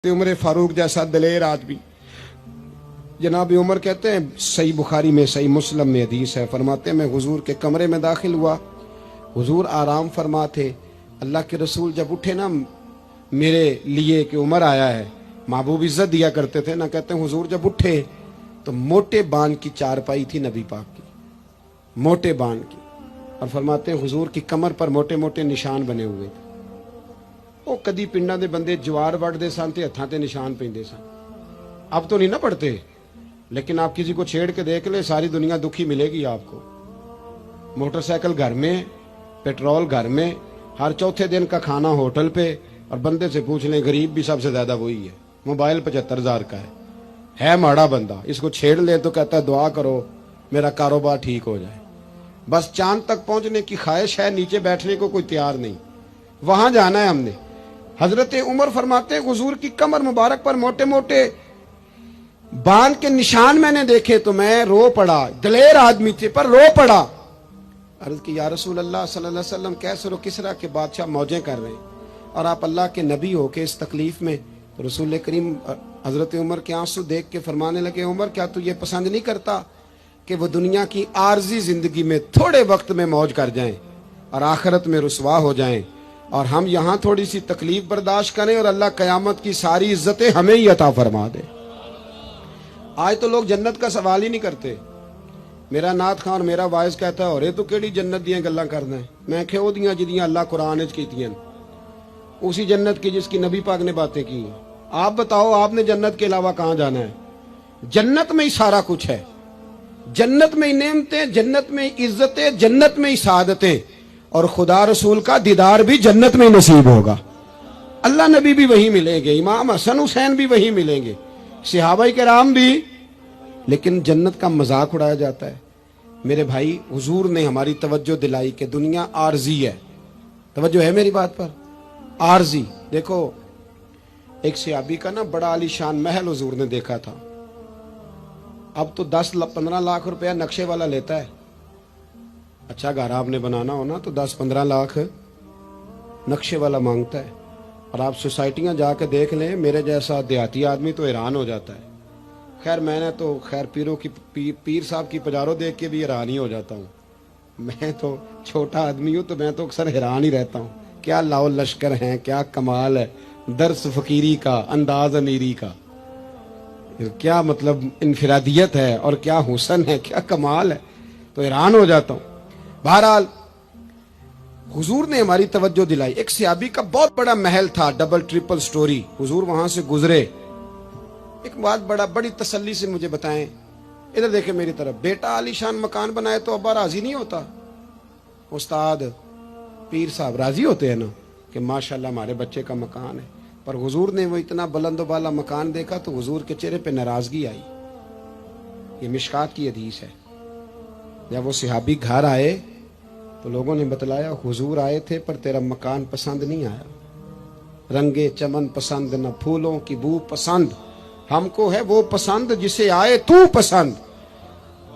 उमर फारूक जैसा दलेर आदमी। जनाब उमर कहते हैं, सही बुखारी में सही मुस्लिम में हदीस है, फरमाते हैं मैं हुजूर के कमरे में दाखिल हुआ, हुजूर आराम फरमा थे। अल्लाह के रसूल जब उठे ना मेरे लिए कि उमर आया है, महबूब इज्जत दिया करते थे ना, कहते हैं हुजूर जब उठे तो मोटे बान की चारपाई थी नबी पाक की, मोटे बान की, और फरमाते हैं हुजूर की कमर पर मोटे मोटे निशान बने हुए थे। वो कदी पिंडा दे बंदे जवार वढ़ते सन ते हत्थां ते निशान पेंदे सन। अब तो नहीं ना पढ़ते, लेकिन आप किसी को छेड़ के देख ले, सारी दुनिया दुखी मिलेगी आपको। मोटरसाइकिल घर में, पेट्रोल घर में, हर चौथे दिन का खाना होटल पे, और बंदे से पूछ लें गरीब भी सबसे ज्यादा वही है। मोबाइल 75,000 का है माड़ा बंदा, इसको छेड़ ले तो कहता है दुआ करो मेरा कारोबार ठीक हो जाए। बस चांद तक पहुंचने की ख्वाहिश है, नीचे बैठने को कोई तैयार नहीं, वहां जाना है हमने। हजरत उमर फरमाते हैं हुजूर की कमर मुबारक पर मोटे मोटे बांध के निशान मैंने देखे तो मैं रो पड़ा। दलेर आदमी थे पर रो पड़ा। अर्ज की या रसूल अल्लाह सल्लल्लाहु अलैहि वसल्लम, कैसर किसरा के बादशाह मौजें कर रहे हैं और आप अल्लाह के नबी हो के इस तकलीफ में। तो रसूल करीम हजरत उमर के आंसू देख के फरमाने लगे, उमर क्या तू ये पसंद नहीं करता कि वो दुनिया की आर्जी जिंदगी में थोड़े वक्त में मौज कर जाएं और आखिरत में रुसवा हो जाएं, और हम यहां थोड़ी सी तकलीफ बर्दाश्त करें और अल्लाह कयामत की सारी इज्जतें हमें ही अता फरमा दे। आज तो लोग जन्नत का सवाल ही नहीं करते। मेरा नाथ खान मेरा वाइस कहता है, और तू केड़ी जन्नत दी गल्लां करदा है? मैं आखे ओदियां जिदियां अल्लाह कुरान विच कीतियां, उसी जन्नत की जिसकी नबी पाक ने बातें की। आप बताओ आपने जन्नत के अलावा कहां जाना है? जन्नत में ही सारा कुछ है, जन्नत में ही नेमतें, जन्नत में ही इज्जतें, जन्नत में ही सादतें, और खुदा रसूल का दीदार भी जन्नत में नसीब होगा। अल्लाह नबी भी वही मिलेंगे, इमाम हसन हुसैन भी वही मिलेंगे, सहाबाए किराम भी। लेकिन जन्नत का मजाक उड़ाया जाता है। मेरे भाई, हुजूर ने हमारी तवज्जो दिलाई कि दुनिया आरजी है। तवज्जो है मेरी बात पर? आरजी। देखो एक सहाबी का ना बड़ा आलीशान महल हुजूर ने देखा था। अब तो 10-15 लाख रुपया नक्शे वाला लेता है। अच्छा घर आपने बनाना हो ना तो 10-15 लाख नक्शे वाला मांगता है। और आप सोसाइटियां जाके देख लें, मेरे जैसा देहाती आदमी तो हैरान हो जाता है। खैर मैंने तो पीरों की पीर साहब की पजारों देख के भी हैरान ही हो जाता हूँ। मैं तो छोटा आदमी हूँ तो मैं तो अक्सर हैरान ही रहता हूँ। क्या लाओ लश्कर हैं, क्या कमाल है, दर्स फकीरी का, अंदाज अमीरी का, क्या मतलब इनफिरादियत है और क्या हुसन है, क्या कमाल है, तो हैरान हो जाता हूँ। बहरहाल हुजूर ने हमारी तवज्जो दिलाई। एक सहाबी का बहुत बड़ा महल था, डबल ट्रिपल स्टोरी। हुजूर वहां से गुजरे, एक बात बड़ी तसल्ली से मुझे बताएं, इधर देखें मेरी तरफ। बेटा आलीशान मकान बनाए तो अब्बा राजी नहीं होता? उस्ताद पीर साहब राजी होते हैं ना कि माशाल्लाह हमारे बच्चे का मकान है। पर हुजूर ने वो इतना बुलंद वाला मकान देखा तो हुजूर के चेहरे पे नाराजगी आई। ये मिशकात की हदीस है। जब वो सहाबी घर आए तो लोगों ने बतलाया हुजूर आए थे पर तेरा मकान पसंद नहीं आया, रंगे चमन पसंद, न फूलों की बू पसंद, हमको है वो पसंद जिसे आए तू पसंद।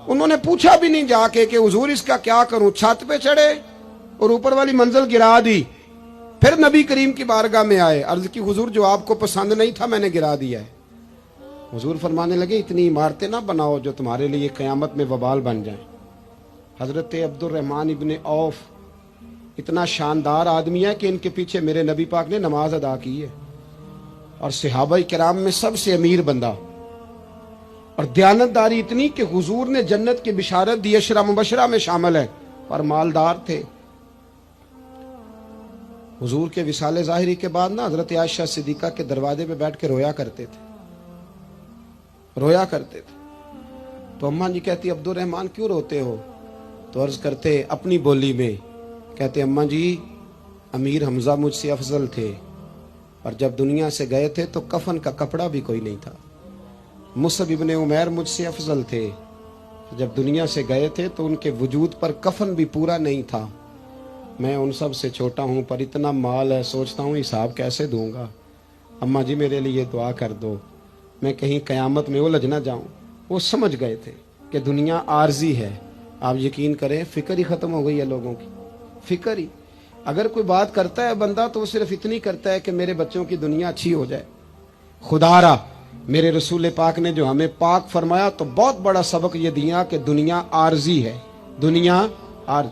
उन्होंने पूछा भी नहीं जाके कि हुजूर इसका क्या करूं। छत पे चढ़े और ऊपर वाली मंजिल गिरा दी। फिर नबी करीम की बारगाह में आए, अर्ज की हुजूर जो आपको पसंद नहीं था मैंने गिरा दिया है। हुजूर फरमाने लगे इतनी इमारतें ना बनाओ जो तुम्हारे लिए क़यामत में वबाल बन जाए। हजरत अब्दुर्रहमान इब्ने औफ इतना शानदार आदमी है कि इनके पीछे मेरे नबी पाक ने नमाज अदा की है, और सहाबाए किराम में सबसे अमीर बंदा, और दयानतदारी इतनी कि हुजूर ने जन्नत की बिशारत दी, अशरा मुबशरा में शामिल है, पर मालदार थे। हुजूर के विसाले ज़ाहिरी के बाद ना हजरत आयशा सिद्दीक़ा के दरवाजे पे बैठ के रोया करते थे। तो अम्मा जी कहती अब्दुर्रहमान क्यों रोते हो? तो अर्ज करते अपनी बोली में, कहते अम्मा जी अमीर हमजा मुझसे अफजल थे, और जब दुनिया से गए थे तो कफन का कपड़ा भी कोई नहीं था। मुसअब इब्ने उमैर मुझसे अफजल थे, जब दुनिया से गए थे तो उनके वजूद पर कफन भी पूरा नहीं था। मैं उन सब से छोटा हूँ पर इतना माल है, सोचता हूँ हिसाब कैसे दूंगा। अम्मा जी मेरे लिए दुआ कर दो, मैं कहीं कयामत में उलझ ना जाऊं। वो समझ गए थे कि दुनिया आर्जी है। आप यकीन करें फिक्र ही खत्म हो गई है लोगों की। फिक्र ही, अगर कोई बात करता है बंदा तो वो सिर्फ इतनी करता है कि मेरे बच्चों की दुनिया अच्छी हो जाए। خدارا میرے رسول پاک نے جو ہمیں پاک فرمایا تو بہت بڑا سبق یہ دیا کہ دنیا عارضی ہے، دنیا